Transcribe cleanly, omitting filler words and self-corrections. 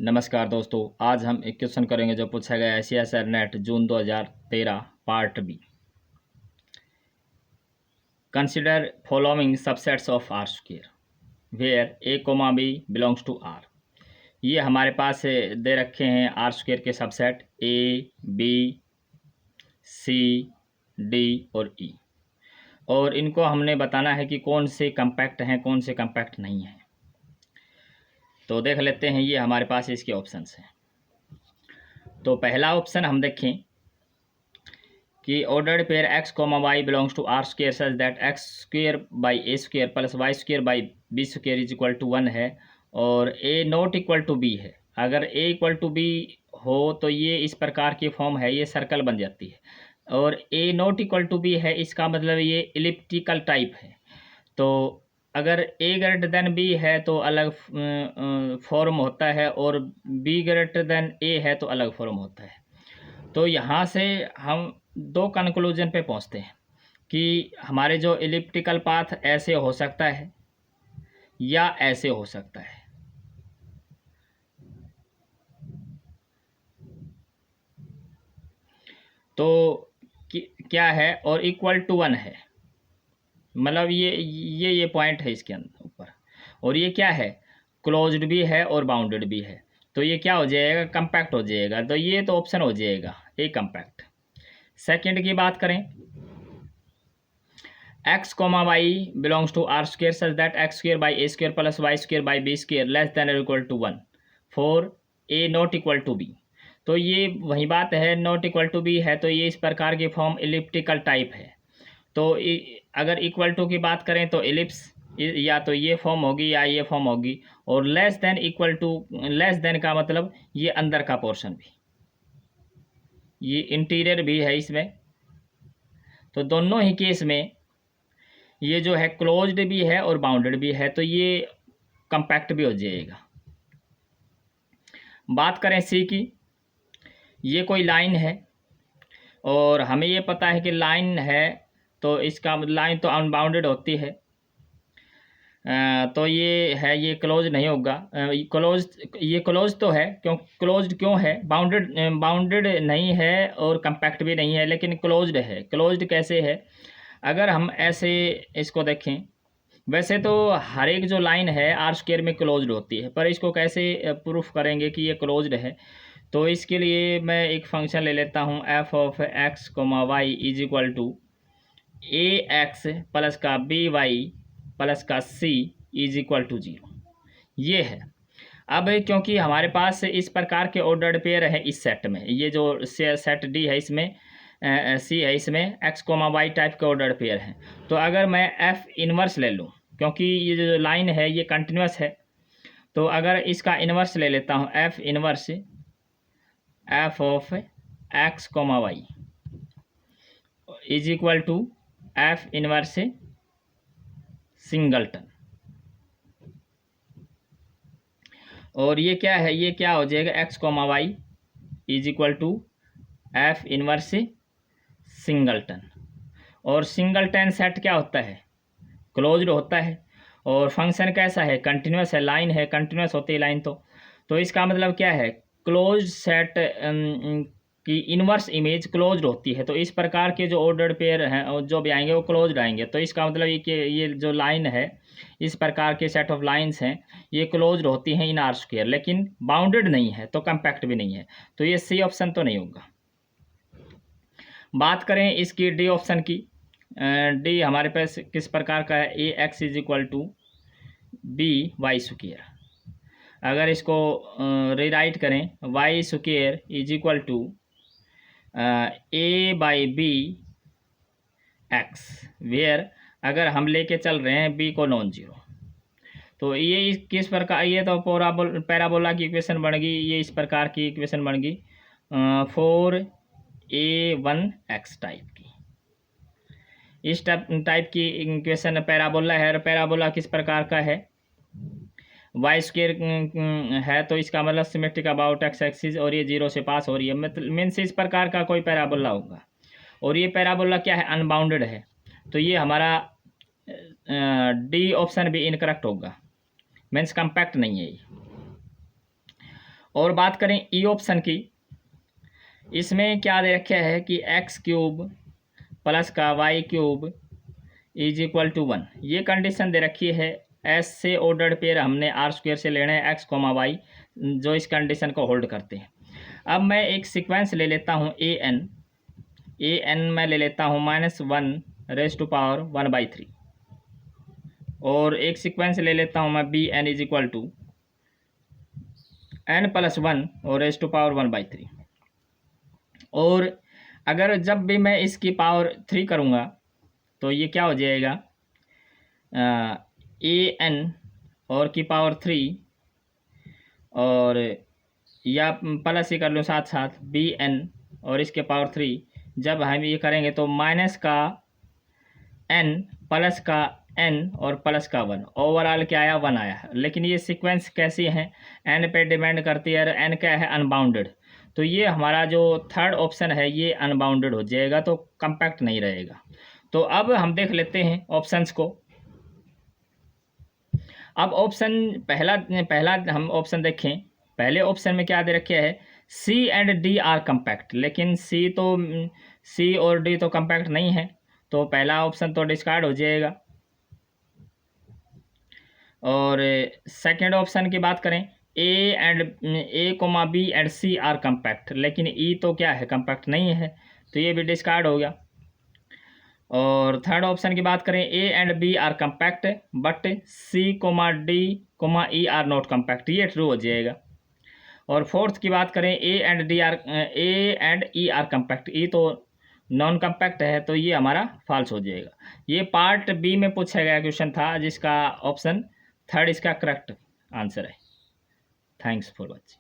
नमस्कार दोस्तों, आज हम एक क्वेश्चन करेंगे जो पूछा गया CSIR NET June 2013 part B. Consider following subsets of R square where A comma B belongs to R. ये हमारे पास दे रखे हैं आर स्क्वायर के subset A, B, C, D और ई, और इनको हमने बताना है कि कौन से कम्पैक्ट हैं, कौन से कम्पैक्ट नहीं हैं। तो देख लेते हैं, ये हमारे पास इसके ऑप्शंस हैं। तो पहला ऑप्शन हम देखें कि ordered pair X comma Y belongs to R square such that x square by A square plus Y square by B square is equal to 1 है और A not equal to B है। अगर ए equal to B हो तो ये इस प्रकार की फॉर्म है, ये सर्कल बन जाती है, और A not equal to B है, इसका मतलब ये इलिप्टिकल टाइप है। तो अगर ए ग्रेटर देन बी है तो अलग फॉर्म होता है, और बी ग्रेटर देन ए है तो अलग फॉर्म होता है। तो यहाँ से हम दो कंक्लूजन पे पहुँचते हैं कि हमारे जो इलिप्टिकल पाथ ऐसे हो सकता है या ऐसे हो सकता है। तो क्या है, और इक्वल टू 1 है, मतलब ये पॉइंट है इसके अंदर ऊपर, और ये क्या है, क्लोज्ड भी है और बाउंडेड भी है। तो ये क्या हो जाएगा, कंपैक्ट हो जाएगा। तो ये तो ऑप्शन हो जाएगा ए कंपैक्ट। सेकंड की बात करें, x comma Y belongs to R square such that x square by A square plus Y square by B square less than और equal to 1 for a not equal to b. तो ये वही बात है, not equal to B है तो ये इस प्रकार की फॉर्म इलिप्टिकल टाइप है। तो अगर इक्वल टू की बात करें तो इलिप्स या तो ये फॉर्म होगी या ये फॉर्म होगी, और less than equal to, less than का मतलब ये अंदर का पोर्शन भी, ये इंटीरियर भी है इसमें। तो दोनों ही केस में ये जो है क्लोज्ड भी है और बाउंडेड भी है, तो ये कंपैक्ट भी हो जाएगा। बात करें सी की, ये कोई लाइन है और हमें ये पता है कि लाइन है, तो इसका लाइन तो अनबाउंडेड होती है। तो ये है, ये क्लोज नहीं होगा। ये क्लोज तो है, क्लोज्ड क्यों है, बाउंडेड नहीं है और कंपैक्ट भी नहीं है, लेकिन क्लोज्ड है। क्लोज्ड कैसे है, अगर हम ऐसे इसको देखें, वैसे तो हर एक जो लाइन है आर स्क्वायर में क्लोज्ड होती है, पर इसको कैसे प्रूफ करेंगे कि ये क्लोज्ड है। तो इसके लिए मैं एक फंक्शन ले लेता हूँ, F of X comma Y is equal to A X plus का बी वाई प्लस का सी इज इक्वल टू 0। ये है। अब क्योंकि हमारे पास इस प्रकार के ऑर्डर्ड पेयर है इस सेट में, ये जो सेट डी है इसमें सी है, इसमें एक्स कोमा वाई टाइप के ऑर्डर्ड पेयर हैं। तो अगर मैं एफ इनवर्स ले लूँ, क्योंकि ये जो लाइन है ये कंटिन्यूस है, तो अगर इसका इनवर्स ले लेता हूँ, F inverse F of X comma Y is equal to F inverse singleton. और ये क्या है, ये क्या हो जाएगा, X comma Y is equal to F inverse singleton. और सिंगलटन सेट क्या होता है, क्लोज्ड होता है, और फंक्शन कैसा है, कंटिन्यूस है, लाइन है, कंटिन्यूस होती है लाइन। तो इसका मतलब क्या है, क्लोज्ड सेट की इनवर्स इमेज क्लोज्ड होती है। तो इस प्रकार के जो ऑर्डर्ड पेयर हैं जो भी आएंगे वो क्लोज्ड आएंगे। तो इसका मतलब ये कि ये जो लाइन है, इस प्रकार के सेट ऑफ लाइंस हैं, ये क्लोज्ड होती हैं इन आर स्क्वायर, लेकिन बाउंडेड नहीं है, तो कंपैक्ट भी नहीं है। तो ये सी ऑप्शन तो नहीं होगा। बात करें इसकी डी ऑप्शन की, डी हमारे पास किस प्रकार का है, a x is equal to b y square. अगर इसको रीराइट करें, y square is equal to a by b x, where अगर हम लेके चल रहे हैं बी को नॉन जीरो। तो ये किस प्रकार, ये तो पैराबोला की इक्वेशन बन गई, ये इस प्रकार की इक्वेशन बन गई 4a1x टाइप की। इस टाइप की इक्वेशन पैराबोला है। पैराबोला किस प्रकार का है, वाई स्क्वेयर है, तो इसका मतलब सिमेट्रिक अबाउट एक्स एक्सिस, और ये 0 से पास हो रही है, मतलब मीन्स इस प्रकार का कोई पैराबोला होगा। और ये पैराबोला क्या है, अनबाउंडेड है। तो ये हमारा डी ऑप्शन भी इनकरेक्ट होगा, मीन्स कंपैक्ट नहीं है ये। और बात करें ई ऑप्शन की, इसमें क्या दे रखा है कि एक्स क्यूब प्लस का Y cube is equal to 1, ये कंडीशन दे रखी है। एस से ऑर्डर्ड पेयर हमने आर स्क्वेयर से लेना है एक्स कोमा वाई, जो इस कंडीशन को होल्ड करते हैं। अब मैं एक सीक्वेंस ले लेता हूँ ए एन मैं ले लेता हूँ -1 ⁻⁻³ और एक सीक्वेंस ले लेता हूँ मैं B N is equal to n+1 और ⁻⁻⁻³ और अगर जब भी मैं इसकी पावर 3 करूँगा तो ये क्या हो जाएगा, ए एन और की पावर 3 और या प्लस ही कर लूँ साथ साथ बी एन और इसके पावर 3, जब हम ये करेंगे तो माइनस का n प्लस का n और प्लस का 1, ओवरऑल क्या आया 1 आया। लेकिन ये सीक्वेंस कैसी है, n पे डिपेंड करती है और n क्या है अनबाउंडेड, तो ये हमारा जो थर्ड ऑप्शन है ये अनबाउंडेड हो जाएगा, तो कम्पैक्ट नहीं रहेगा। तो अब हम देख लेते हैं ऑप्शंस को। अब ऑप्शन पहला हम ऑप्शन देखें। पहले ऑप्शन में क्या दे रखे है, सी एंड डी आर कम्पैक्ट, लेकिन सी और डी तो कम्पैक्ट नहीं है, तो पहला ऑप्शन तो डिस्कार्ड हो जाएगा। और सेकंड ऑप्शन की बात करें, A comma B and C are compact, लेकिन ई तो क्या है कम्पैक्ट नहीं है, तो ये भी डिस्कार्ड हो गया। और थर्ड ऑप्शन की बात करें, A and B are compact but C comma D comma E are not compact, ये ट्रू हो जाएगा। और फोर्थ की बात करें, A and E are compact, E तो नॉन कम्पैक्ट है, तो ये हमारा फॉल्स हो जाएगा। ये पार्ट बी में पूछा गया क्वेश्चन था, जिसका ऑप्शन थर्ड इसका करेक्ट आंसर है। Thanks for watching.